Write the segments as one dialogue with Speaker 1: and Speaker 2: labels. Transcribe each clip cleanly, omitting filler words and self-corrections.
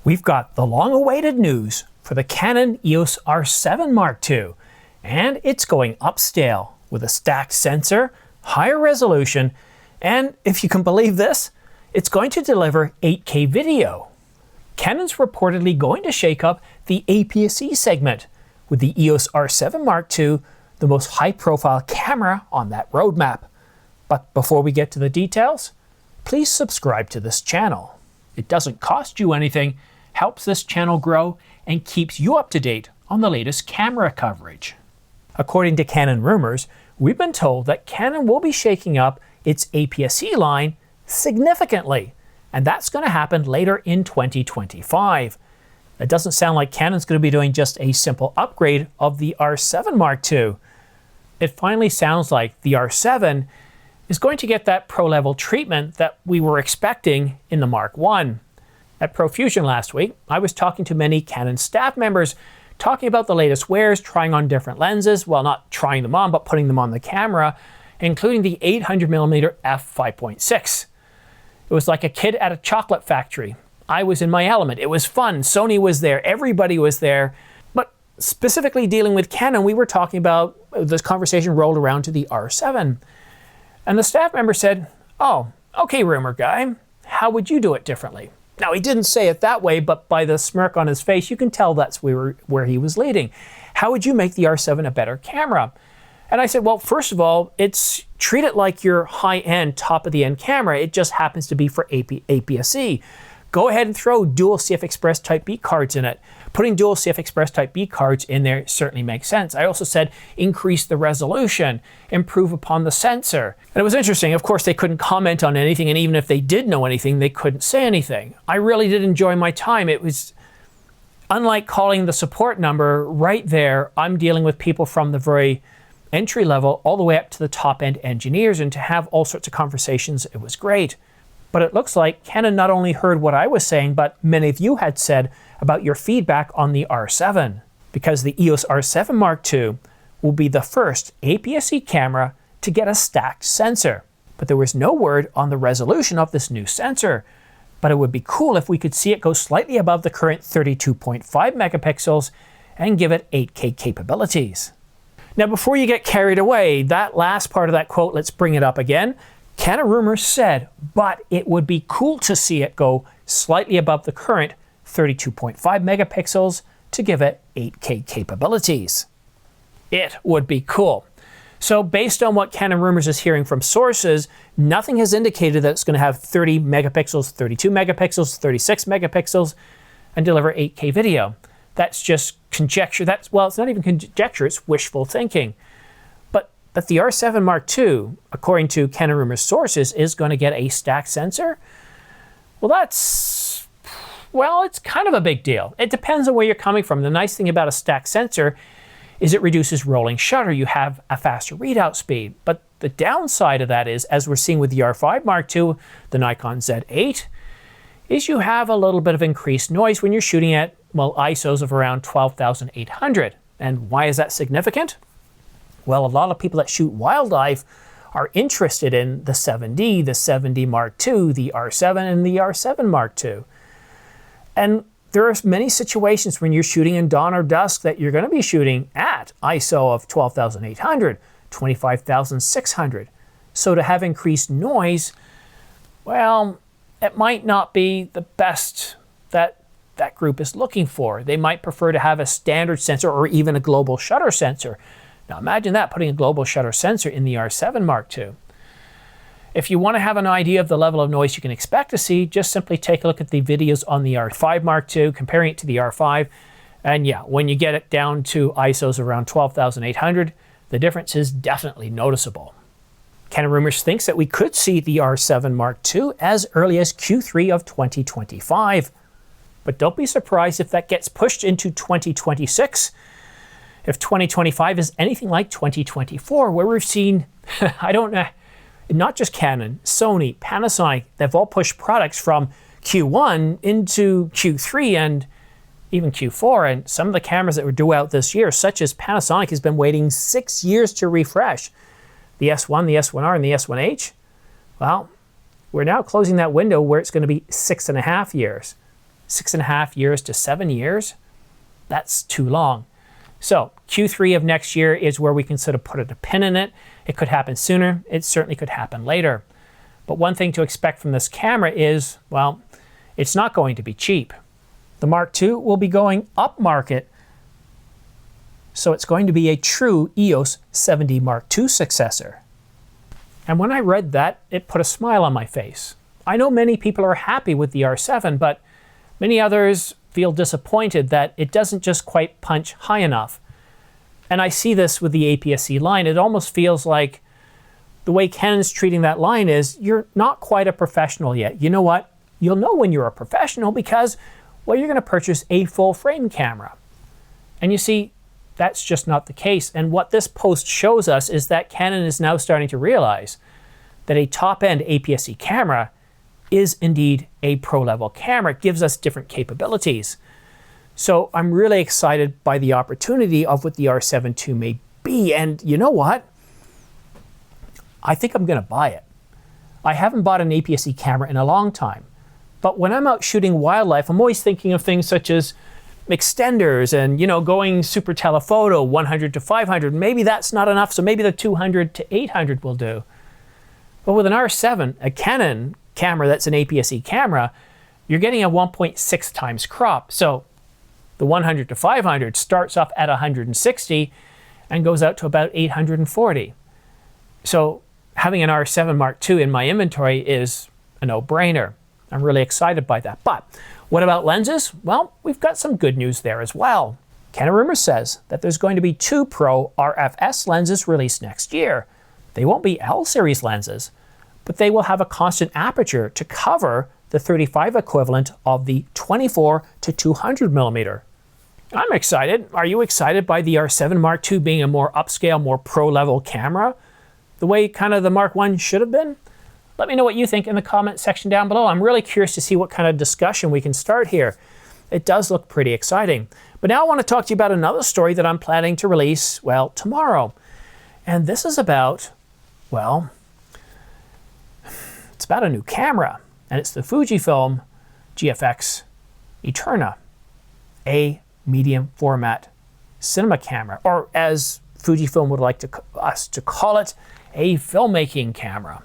Speaker 1: We've got the long-awaited news for the Canon EOS R7 Mark II, and it's going upscale with a stacked sensor, higher resolution, and if you can believe this, it's going to deliver 8K video. Canon's reportedly going to shake up the APS-C segment, with the EOS R7 Mark II the most high-profile camera on that roadmap. But before we get to the details, please subscribe to this channel. It doesn't cost you anything, helps this channel grow, and keeps you up to date on the latest camera coverage. According to Canon rumors, we've been told that Canon will be shaking up its APS-C line significantly, and that's going to happen later in 2025. It doesn't sound like Canon's going to be doing just a simple upgrade of the R7 Mark II. It finally sounds like the R7 is going to get that pro-level treatment that we were expecting in the Mark I. At Profusion last week, I was talking to many Canon staff members, talking about the latest wares, trying on different lenses, well, not trying them on, but putting them on the camera, including the 800mm f5.6. It was like a kid at a chocolate factory. I was in my element. It was fun. Sony was there. Everybody was there. But specifically dealing with Canon, we were talking about, this conversation rolled around to the R7. And the staff member said, "Oh, okay, rumor guy, how would you do it differently?" Now, he didn't say it that way, but by the smirk on his face, you can tell that's where he was leading. How would you make the R7 a better camera? And I said, well, first of all, treat it like your high-end, top-of-the-end camera. It just happens to be for APS-C. Go ahead and throw dual CF Express Type B cards in it. Putting dual CF Express Type B cards in there certainly makes sense. I also said increase the resolution, improve upon the sensor. And it was interesting, of course, they couldn't comment on anything, and even if they did know anything, they couldn't say anything. I really did enjoy my time. It was, unlike calling the support number, right there, I'm dealing with people from the very entry level all the way up to the top-end engineers, and to have all sorts of conversations, it was great. But it looks like Canon not only heard what I was saying, but many of you had said about your feedback on the R7, because the EOS R7 Mark II will be the first APS-C camera to get a stacked sensor. But there was no word on the resolution of this new sensor. But it would be cool if we could see it go slightly above the current 32.5 megapixels and give it 8K capabilities. Now, before you get carried away, that last part of that quote, let's bring it up again. Canon rumors said, but it would be cool to see it go slightly above the current 32.5 megapixels to give it 8K capabilities. It would be cool. So based on what Canon rumors is hearing from sources, nothing has indicated that it's going to have 30 megapixels, 32 megapixels, 36 megapixels, and deliver 8K video. That's just conjecture. Well, it's not even conjecture, it's wishful thinking. But the R7 Mark II, according to Canon rumors sources, is going to get a stacked sensor. Well, it's kind of a big deal. It depends on where you're coming from. The nice thing about a stacked sensor is it reduces rolling shutter. You have a faster readout speed. But the downside of that is, as we're seeing with the R5 Mark II, the Nikon Z8, is you have a little bit of increased noise when you're shooting at, well, ISOs of around 12,800. And why is that significant? Well, a lot of people that shoot wildlife are interested in the 7D, the 7D Mark II, the R7, and the R7 Mark II. And there are many situations when you're shooting in dawn or dusk that you're going to be shooting at ISO of 12,800, 25,600. So to have increased noise, well, it might not be the best that that group is looking for. They might prefer to have a standard sensor or even a global shutter sensor. Now imagine that, putting a global shutter sensor in the R7 Mark II. If you want to have an idea of the level of noise you can expect to see, just simply take a look at the videos on the R5 Mark II, comparing it to the R5. And yeah, when you get it down to ISOs around 12,800, the difference is definitely noticeable. Canon rumors thinks that we could see the R7 Mark II as early as Q3 of 2025. But don't be surprised if that gets pushed into 2026. If 2025 is anything like 2024, where we've seen, I don't know, not just Canon, Sony, Panasonic, they've all pushed products from Q1 into Q3 and even Q4. And some of the cameras that were due out this year, such as Panasonic, has been waiting 6 years to refresh. The S1, the S1R, and the S1H, well, we're now closing that window where it's going to be 6.5 years. 6.5 years to 7 years, that's too long. So Q3 of next year is where we can sort of put a pin in it. It could happen sooner. It certainly could happen later. But one thing to expect from this camera is, well, it's not going to be cheap. The Mark II will be going up market, so it's going to be a true EOS 7D Mark II successor. And when I read that, it put a smile on my face. I know many people are happy with the R7, but many others feel disappointed that it doesn't just quite punch high enough. And I see this with the APS-C line. It almost feels like the way Canon's treating that line is, you're not quite a professional yet. You know what? You'll know when you're a professional because, well, you're going to purchase a full frame camera. And you see, that's just not the case. And what this post shows us is that Canon is now starting to realize that a top-end APS-C camera is indeed a pro-level camera. It gives us different capabilities. So I'm really excited by the opportunity of what the R7 II may be. And you know what? I think I'm going to buy it. I haven't bought an APS-C camera in a long time. But when I'm out shooting wildlife, I'm always thinking of things such as extenders and, you know, going super telephoto 100 to 500. Maybe that's not enough, so maybe the 200 to 800 will do. But with an R7, a Canon camera that's an APS-C camera, you're getting a 1.6 times crop. So the 100 to 500 starts off at 160 and goes out to about 840. So having an R7 Mark II in my inventory is a no-brainer. I'm really excited by that. But what about lenses? Well, we've got some good news there as well. Canon Rumors says that there's going to be 2 Pro RFS lenses released next year. They won't be L-series lenses, but they will have a constant aperture to cover the 35 equivalent of the 24 to 200 millimeter. I'm excited. Are you excited by the R7 Mark II being a more upscale, more pro-level camera? The way kind of the Mark I should have been? Let me know what you think in the comment section down below. I'm really curious to see what kind of discussion we can start here. It does look pretty exciting. But now I want to talk to you about another story that I'm planning to release, well, tomorrow. And this is about, well, it's about a new camera. And it's the Fujifilm GFX Eterna, a medium format cinema camera, or as Fujifilm would like us to call it, a filmmaking camera.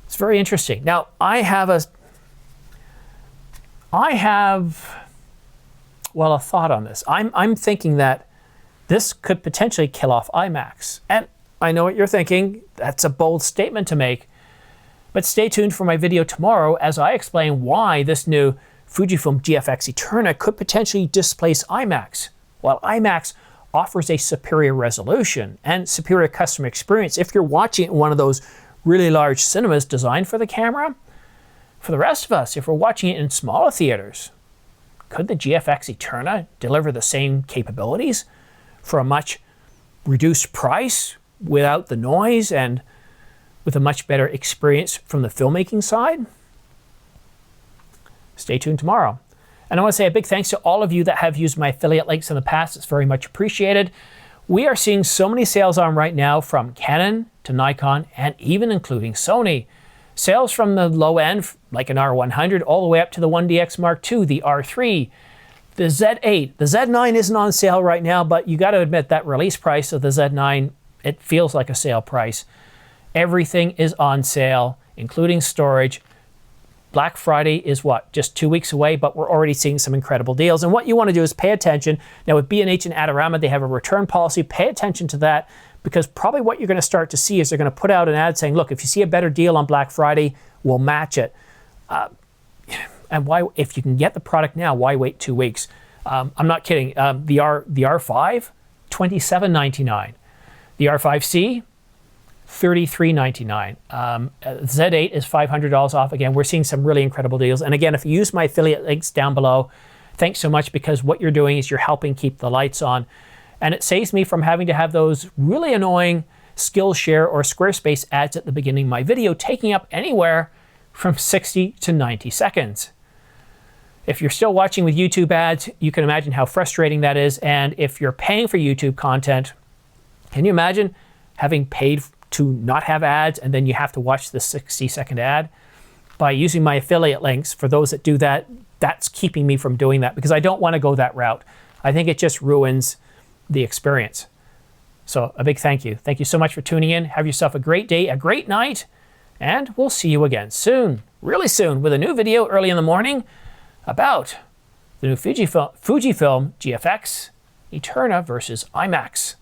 Speaker 1: It's very interesting. Now, I have a thought on this. I'm thinking that this could potentially kill off iMAX. And I know what you're thinking. That's a bold statement to make. But stay tuned for my video tomorrow as I explain why this new Fujifilm GFX Eterna could potentially displace iMAX. While iMAX offers a superior resolution and superior customer experience if you're watching it in one of those really large cinemas designed for the camera, for the rest of us, if we're watching it in smaller theaters, could the GFX Eterna deliver the same capabilities for a much reduced price without the noise and with a much better experience from the filmmaking side? Stay tuned tomorrow. And I want to say a big thanks to all of you that have used my affiliate links in the past. It's very much appreciated. We are seeing so many sales on right now, from Canon to Nikon and even including Sony. Sales from the low end, like an R100, all the way up to the 1DX Mark II, the R3, the Z8. The Z9 isn't on sale right now, but you got to admit that release price of the Z9, it feels like a sale price. Everything is on sale, including storage. Black Friday is what, just 2 weeks away, but we're already seeing some incredible deals. And what you want to do is pay attention. Now with B&H and Adorama, they have a return policy. Pay attention to that, because probably what you're going to start to see is they're going to put out an ad saying, look, if you see a better deal on Black Friday, we'll match it. And why, if you can get the product now, why wait 2 weeks? I'm not kidding. The R5, $27.99. The R5C, $33.99. Z8 is $500 off. Again, we're seeing some really incredible deals. And again, if you use my affiliate links down below, thanks so much, because what you're doing is you're helping keep the lights on. And it saves me from having to have those really annoying Skillshare or Squarespace ads at the beginning of my video, taking up anywhere from 60 to 90 seconds. If you're still watching with YouTube ads, you can imagine how frustrating that is. And if you're paying for YouTube content, can you imagine having paid to not have ads and then you have to watch the 60-second ad? By using my affiliate links, for those that do that, that's keeping me from doing that because I don't want to go that route. I think it just ruins the experience. So a big thank you. Thank you so much for tuning in. Have yourself a great day, a great night, and we'll see you again soon, really soon, with a new video early in the morning about the new Fujifilm GFX Eterna versus iMAX.